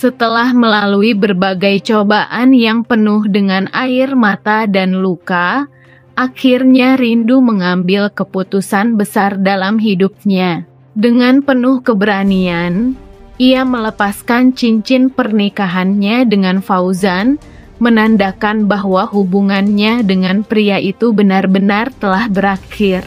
Setelah melalui berbagai cobaan yang penuh dengan air mata dan luka, akhirnya Rindu mengambil keputusan besar dalam hidupnya. Dengan penuh keberanian, ia melepaskan cincin pernikahannya dengan Fauzan, menandakan bahwa hubungannya dengan pria itu benar-benar telah berakhir.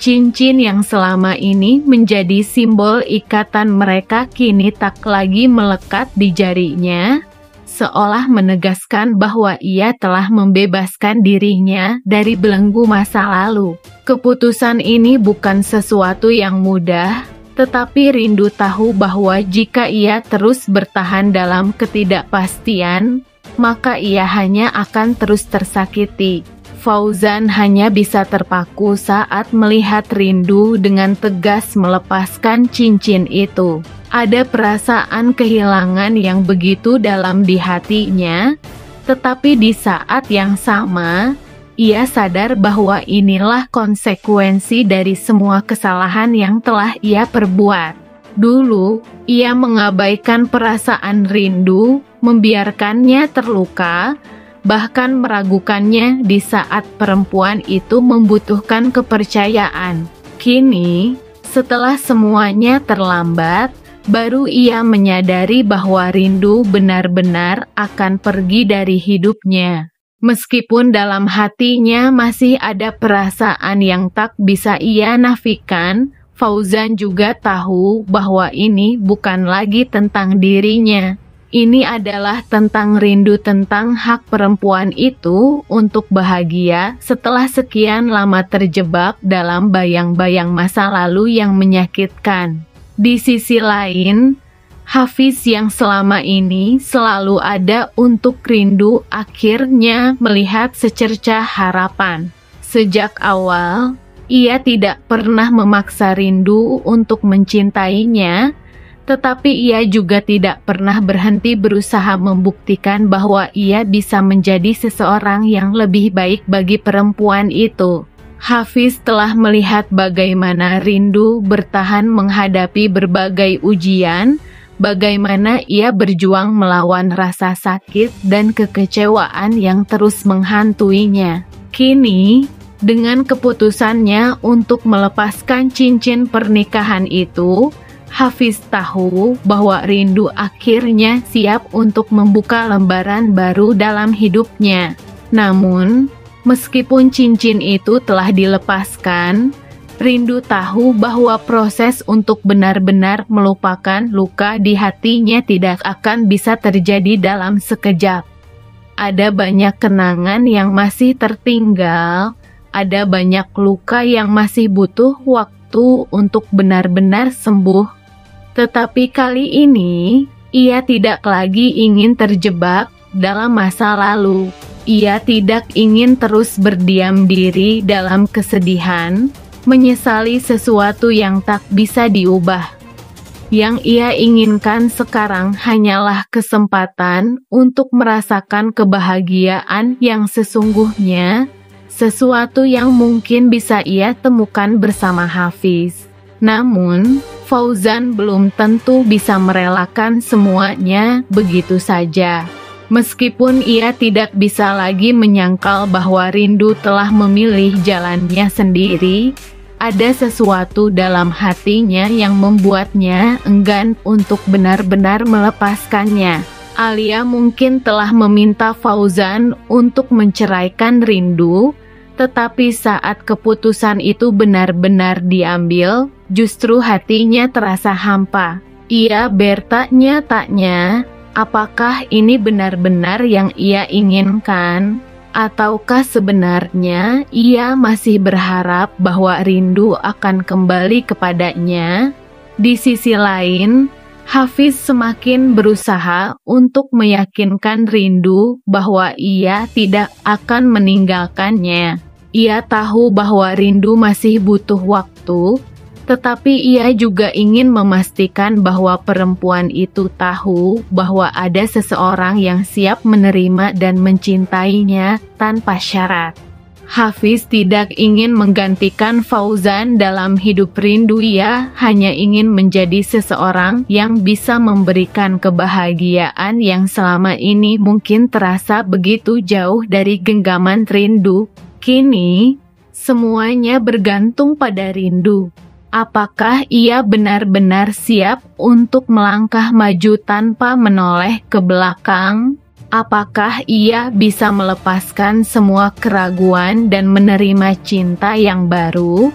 Cincin yang selama ini menjadi simbol ikatan mereka kini tak lagi melekat di jarinya, seolah menegaskan bahwa ia telah membebaskan dirinya dari belenggu masa lalu. Keputusan ini bukan sesuatu yang mudah, tetapi Rindu tahu bahwa jika ia terus bertahan dalam ketidakpastian, maka ia hanya akan terus tersakiti. Fauzan hanya bisa terpaku saat melihat Rindu dengan tegas melepaskan cincin itu. Ada perasaan kehilangan yang begitu dalam di hatinya, tetapi di saat yang sama, ia sadar bahwa inilah konsekuensi dari semua kesalahan yang telah ia perbuat. Dulu, ia mengabaikan perasaan Rindu, membiarkannya terluka, bahkan meragukannya di saat perempuan itu membutuhkan kepercayaan. Kini, setelah semuanya terlambat, baru ia menyadari bahwa Rindu benar-benar akan pergi dari hidupnya. Meskipun dalam hatinya masih ada perasaan yang tak bisa ia nafikan, Fauzan juga tahu bahwa ini bukan lagi tentang dirinya. Ini adalah tentang Rindu, tentang hak perempuan itu untuk bahagia setelah sekian lama terjebak dalam bayang-bayang masa lalu yang menyakitkan. Di sisi lain, Hafiz yang selama ini selalu ada untuk Rindu akhirnya melihat secercah harapan. Sejak awal, ia tidak pernah memaksa Rindu untuk mencintainya, tetapi ia juga tidak pernah berhenti berusaha membuktikan bahwa ia bisa menjadi seseorang yang lebih baik bagi perempuan itu. Hafiz telah melihat bagaimana Rindu bertahan menghadapi berbagai ujian, bagaimana ia berjuang melawan rasa sakit dan kekecewaan yang terus menghantuinya. Kini, dengan keputusannya untuk melepaskan cincin pernikahan itu, Hafiz tahu bahwa Rindu akhirnya siap untuk membuka lembaran baru dalam hidupnya. Namun, meskipun cincin itu telah dilepaskan, Rindu tahu bahwa proses untuk benar-benar melupakan luka di hatinya tidak akan bisa terjadi dalam sekejap. Ada banyak kenangan yang masih tertinggal, ada banyak luka yang masih butuh waktu untuk benar-benar sembuh. Tetapi kali ini, ia tidak lagi ingin terjebak dalam masa lalu. Ia tidak ingin terus berdiam diri dalam kesedihan, menyesali sesuatu yang tak bisa diubah. Yang ia inginkan sekarang hanyalah kesempatan untuk merasakan kebahagiaan yang sesungguhnya, sesuatu yang mungkin bisa ia temukan bersama Hafiz. Namun, Fauzan belum tentu bisa merelakan semuanya begitu saja. Meskipun ia tidak bisa lagi menyangkal bahwa Rindu telah memilih jalannya sendiri, ada sesuatu dalam hatinya yang membuatnya enggan untuk benar-benar melepaskannya. Alia mungkin telah meminta Fauzan untuk menceraikan Rindu, tetapi saat keputusan itu benar-benar diambil, justru hatinya terasa hampa. Ia bertanya-tanya, apakah ini benar-benar yang ia inginkan? Ataukah sebenarnya ia masih berharap bahwa Rindu akan kembali kepadanya? Di sisi lain, Hafiz semakin berusaha untuk meyakinkan Rindu bahwa ia tidak akan meninggalkannya. Ia tahu bahwa Rindu masih butuh waktu, tetapi ia juga ingin memastikan bahwa perempuan itu tahu bahwa ada seseorang yang siap menerima dan mencintainya tanpa syarat. Hafiz tidak ingin menggantikan Fauzan dalam hidup Rindu, ia hanya ingin menjadi seseorang yang bisa memberikan kebahagiaan yang selama ini mungkin terasa begitu jauh dari genggaman Rindu. Kini, semuanya bergantung pada Rindu. Apakah ia benar-benar siap untuk melangkah maju tanpa menoleh ke belakang? Apakah ia bisa melepaskan semua keraguan dan menerima cinta yang baru?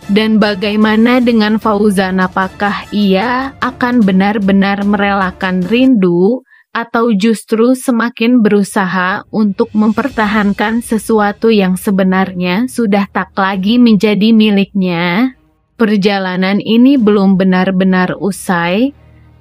Dan bagaimana dengan Fauzan? Apakah ia akan benar-benar merelakan Rindu atau justru semakin berusaha untuk mempertahankan sesuatu yang sebenarnya sudah tak lagi menjadi miliknya? Perjalanan ini belum benar-benar usai.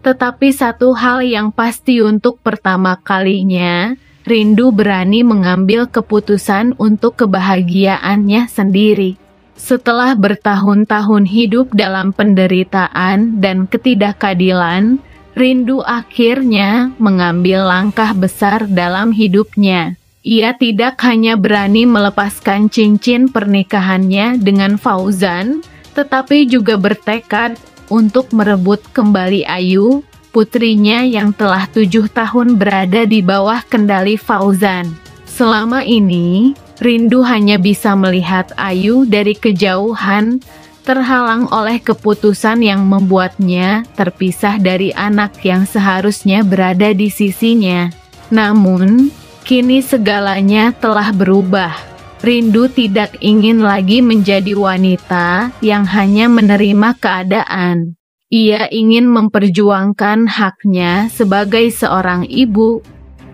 Tetapi satu hal yang pasti, untuk pertama kalinya, Rindu berani mengambil keputusan untuk kebahagiaannya sendiri. Setelah bertahun-tahun hidup dalam penderitaan dan ketidakadilan, Rindu akhirnya mengambil langkah besar dalam hidupnya. Ia tidak hanya berani melepaskan cincin pernikahannya dengan Fauzan, tetapi juga bertekad untuk merebut kembali Ayu, putrinya yang telah 7 tahun berada di bawah kendali Fauzan. Selama ini, Rindu hanya bisa melihat Ayu dari kejauhan, terhalang oleh keputusan yang membuatnya terpisah dari anak yang seharusnya berada di sisinya. Namun, kini segalanya telah berubah. Rindu tidak ingin lagi menjadi wanita yang hanya menerima keadaan. Ia ingin memperjuangkan haknya sebagai seorang ibu.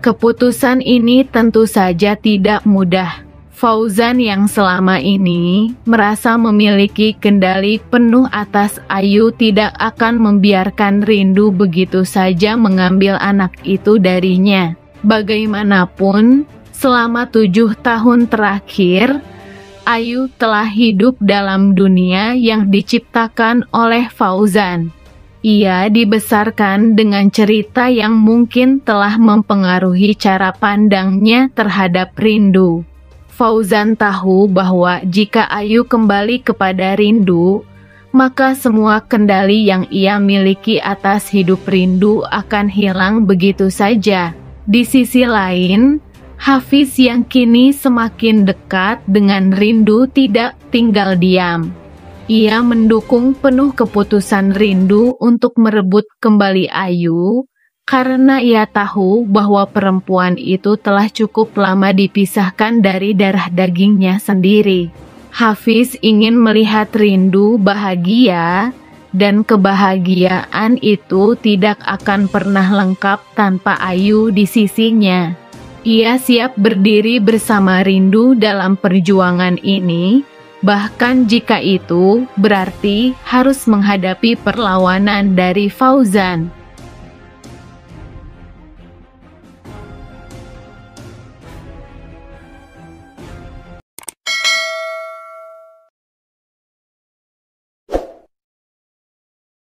Keputusan ini tentu saja tidak mudah. Fauzan yang selama ini merasa memiliki kendali penuh atas Ayu tidak akan membiarkan Rindu begitu saja mengambil anak itu darinya. Bagaimanapun, selama 7 tahun terakhir, Ayu telah hidup dalam dunia yang diciptakan oleh Fauzan. Ia dibesarkan dengan cerita yang mungkin telah mempengaruhi cara pandangnya terhadap Rindu. Fauzan tahu bahwa jika Ayu kembali kepada Rindu, maka semua kendali yang ia miliki atas hidup Rindu akan hilang begitu saja. Di sisi lain, Hafiz yang kini semakin dekat dengan Rindu tidak tinggal diam. Ia mendukung penuh keputusan Rindu untuk merebut kembali Ayu, karena ia tahu bahwa perempuan itu telah cukup lama dipisahkan dari darah dagingnya sendiri. Hafiz ingin melihat Rindu bahagia, dan kebahagiaan itu tidak akan pernah lengkap tanpa Ayu di sisinya. Ia siap berdiri bersama Rindu dalam perjuangan ini, bahkan jika itu berarti harus menghadapi perlawanan dari Fauzan.